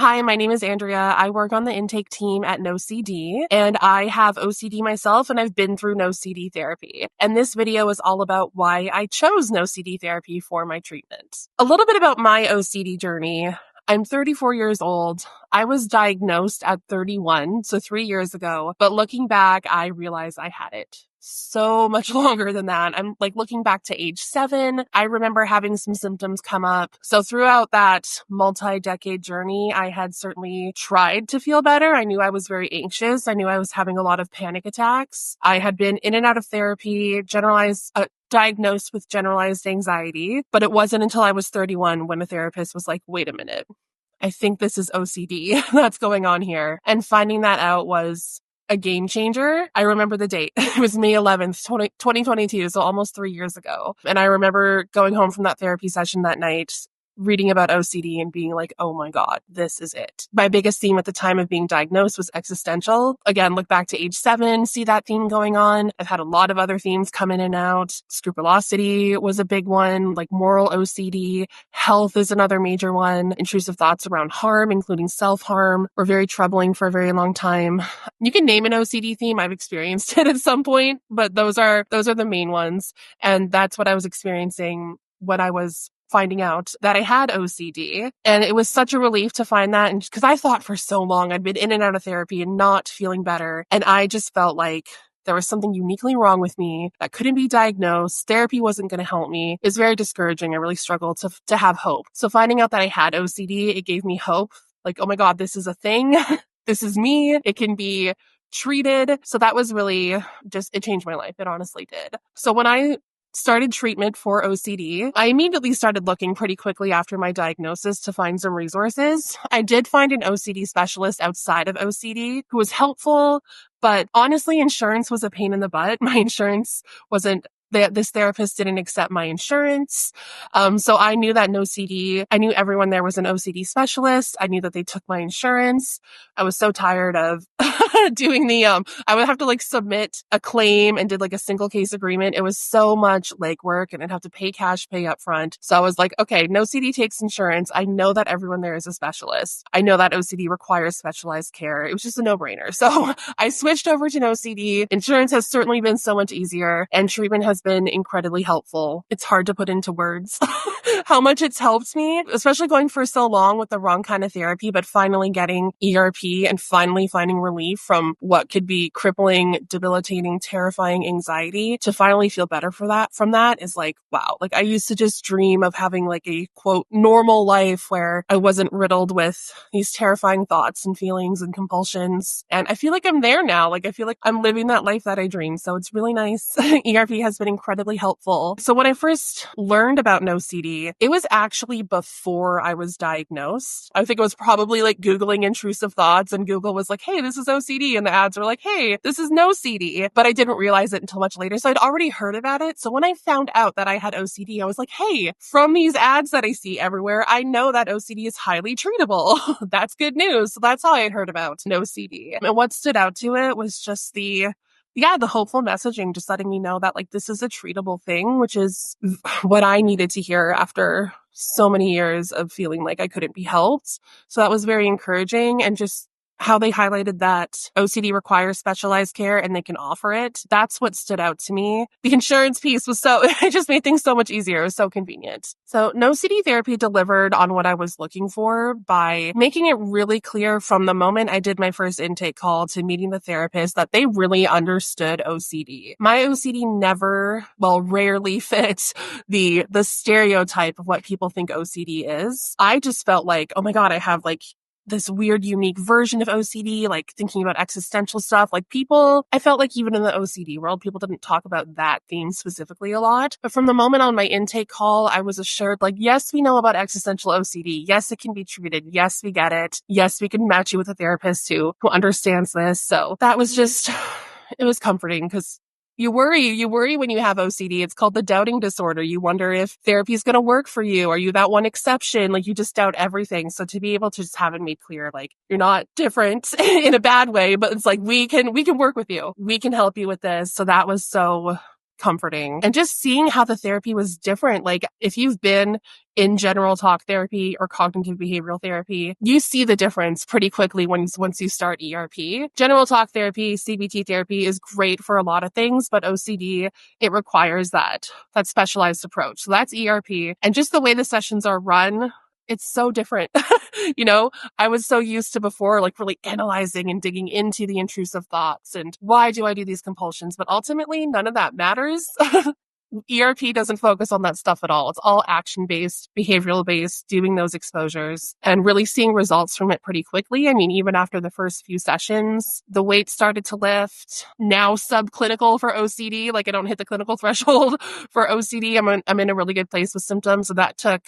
Hi, my name is Andrea. I work on the intake team at NOCD, and I have OCD myself, and I've been through NOCD therapy. And this video is all about why I chose NOCD therapy for my treatment. A little bit about my OCD journey. I'm 34 years old. I was diagnosed at 31, so 3 years ago. But looking back, I realized I had it so much longer than that. I'm looking back to age 7. I remember having some symptoms come up. So throughout that multi-decade journey, I had certainly tried to feel better. I knew I was very anxious. I knew I was having a lot of panic attacks. I had been in and out of therapy, diagnosed with generalized anxiety, but it wasn't until I was 31 when a therapist was like, wait a minute, I think this is OCD that's going on here. And finding that out was a game changer. I remember the date. It was May 11th, 2022, so almost 3 years ago. And I remember going home from that therapy session that night, reading about OCD and being like, oh my God, this is it. My biggest theme at the time of being diagnosed was existential. Again, look back to age 7, see that theme going on. I've had a lot of other themes come in and out. Scrupulosity was a big one, like moral OCD. Health is another major one. Intrusive thoughts around harm, including self-harm, were very troubling for a very long time. You can name an OCD theme. I've experienced it at some point, but those are the main ones. And that's what I was experiencing when I was finding out that I had OCD. And it was such a relief to find that. And because I thought for so long I'd been in and out of therapy and not feeling better. And I just felt like there was something uniquely wrong with me that couldn't be diagnosed. Therapy wasn't going to help me. It was very discouraging. I really struggled to have hope. So finding out that I had OCD, it gave me hope. Like, oh my God, this is a thing. This is me. It can be treated. So that was really it changed my life. It honestly did. So when I started treatment for OCD, I immediately started looking pretty quickly after my diagnosis to find some resources. I did find an OCD specialist outside of OCD who was helpful, but honestly, insurance was a pain in the butt. My insurance wasn't this therapist didn't accept my insurance. So I knew that I knew everyone there was an OCD specialist. I knew that they took my insurance. I was so tired of doing I would have to submit a claim and did a single case agreement. It was so much legwork and I'd have to pay cash pay up front. So I was like, okay, NOCD takes insurance. I know that everyone there is a specialist. I know that OCD requires specialized care. It was just a no-brainer. So I switched over to NOCD. Insurance has certainly been so much easier and treatment has been incredibly helpful. It's hard to put into words how much it's helped me, especially going for so long with the wrong kind of therapy, but finally getting ERP and finally finding relief from what could be crippling, debilitating, terrifying anxiety to finally feel better from that is wow. I used to just dream of having a quote normal life where I wasn't riddled with these terrifying thoughts and feelings and compulsions. And I feel like I'm there now. I feel like I'm living that life that I dreamed. So it's really nice. ERP has been incredibly helpful. So when I first learned about NOCD, it was actually before I was diagnosed. I think it was probably Googling intrusive thoughts and Google was hey, this is OCD. And the ads were hey, this is NOCD. But I didn't realize it until much later. So I'd already heard about it. So when I found out that I had OCD, I was hey, from these ads that I see everywhere, I know that OCD is highly treatable. That's good news. So that's how I had heard about NOCD. And what stood out to it was just the hopeful messaging, just letting me know that this is a treatable thing, which is what I needed to hear after so many years of feeling like I couldn't be helped. So that was very encouraging, and just how they highlighted that OCD requires specialized care and they can offer it. That's what stood out to me. The insurance piece was it just made things so much easier. It was so convenient. So NOCD therapy delivered on what I was looking for by making it really clear from the moment I did my first intake call to meeting the therapist that they really understood OCD. My OCD rarely fits the stereotype of what people think OCD is. I just felt oh my God, I have this weird, unique version of OCD, thinking about existential stuff. I felt even in the OCD world, people didn't talk about that theme specifically a lot. But from the moment on my intake call, I was assured, yes, we know about existential OCD. Yes, it can be treated. Yes, we get it. Yes, we can match you with a therapist who understands this. So that was it was comforting because you worry when you have OCD. It's called the doubting disorder. You wonder if therapy is going to work for you. Are you that one exception? You just doubt everything. So to be able to just have it made clear, you're not different in a bad way, but it's we can work with you. We can help you with this. So that was so comforting. And just seeing how the therapy was different. Like if you've been in general talk therapy or cognitive behavioral therapy, you see the difference pretty quickly once you start ERP. General talk therapy, CBT therapy is great for a lot of things, but OCD, it requires that specialized approach. So that's ERP. And just the way the sessions are run, it's so different. I was so used to before, like really analyzing and digging into the intrusive thoughts and why do I do these compulsions? But ultimately, none of that matters. ERP doesn't focus on that stuff at all. It's all action-based, behavioral-based, doing those exposures and really seeing results from it pretty quickly. I mean, even after the first few sessions, the weight started to lift. Now subclinical for OCD, like I don't hit the clinical threshold for OCD. I'm in a really good place with symptoms. So that took,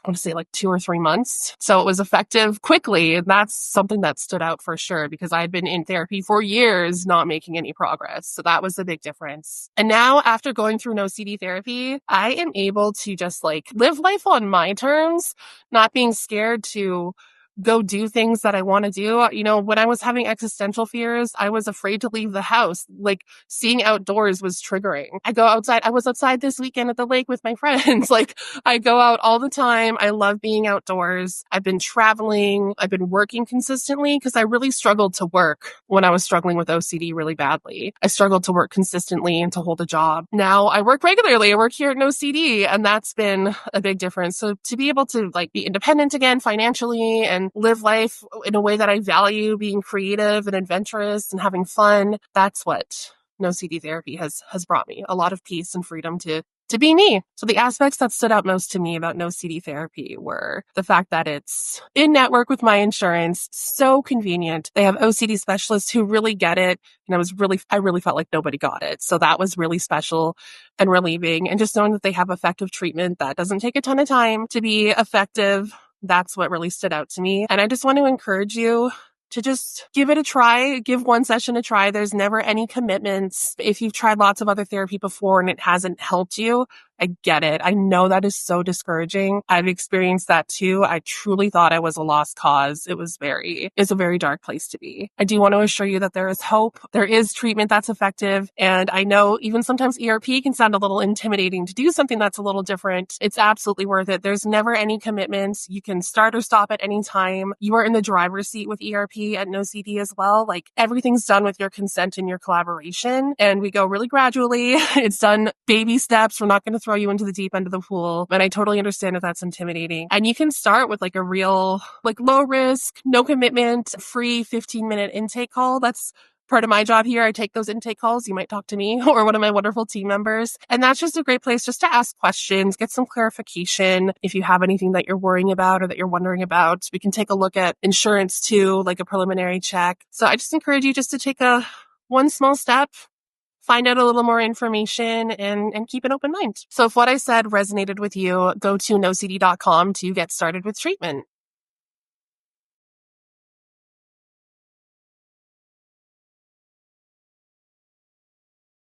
I want to say like 2 or 3 months. So it was effective quickly. And that's something that stood out for sure because I had been in therapy for years, not making any progress. So that was a big difference. And now after going through NOCD therapy, I am able to just like live life on my terms, not being scared to go do things that I want to do. When I was having existential fears, I was afraid to leave the house. Like seeing outdoors was triggering. I go outside. I was outside this weekend at the lake with my friends. Like I go out all the time. I love being outdoors. I've been traveling. I've been working consistently because I really struggled to work when I was struggling with OCD really badly. I struggled to work consistently and to hold a job. Now I work regularly. I work here at NOCD and that's been a big difference. So to be able to like be independent again financially and live life in a way that I value, being creative and adventurous and having fun, that's what NOCD therapy has brought me. A lot of peace and freedom to be me. So the aspects that stood out most to me about NOCD therapy were the fact that it's in network with my insurance, so convenient. They have OCD specialists who really get it. And I really felt like nobody got it. So that was really special and relieving. And just knowing that they have effective treatment that doesn't take a ton of time to be effective. That's what really stood out to me. And I just want to encourage you to just give it a try, give one session a try. There's never any commitments. If you've tried lots of other therapy before and it hasn't helped you, I get it. I know that is so discouraging. I've experienced that too. I truly thought I was a lost cause. It's a very dark place to be. I do want to assure you that there is hope. There is treatment that's effective. And I know even sometimes ERP can sound a little intimidating to do something that's a little different. It's absolutely worth it. There's never any commitments. You can start or stop at any time. You are in the driver's seat with ERP at NOCD as well. Like everything's done with your consent and your collaboration. And we go really gradually. It's done baby steps. We're not going to throw you into the deep end of the pool. And I totally understand if that's intimidating. And you can start with like a real, like low risk, no commitment, free 15-minute intake call. That's part of my job here. I take those intake calls. You might talk to me or one of my wonderful team members. And that's just a great place just to ask questions, get some clarification. If you have anything that you're worrying about or that you're wondering about, we can take a look at insurance too, like a preliminary check. So I just encourage you just to take one small step, find out a little more information and keep an open mind. So if what I said resonated with you, go to nocd.com to get started with treatment.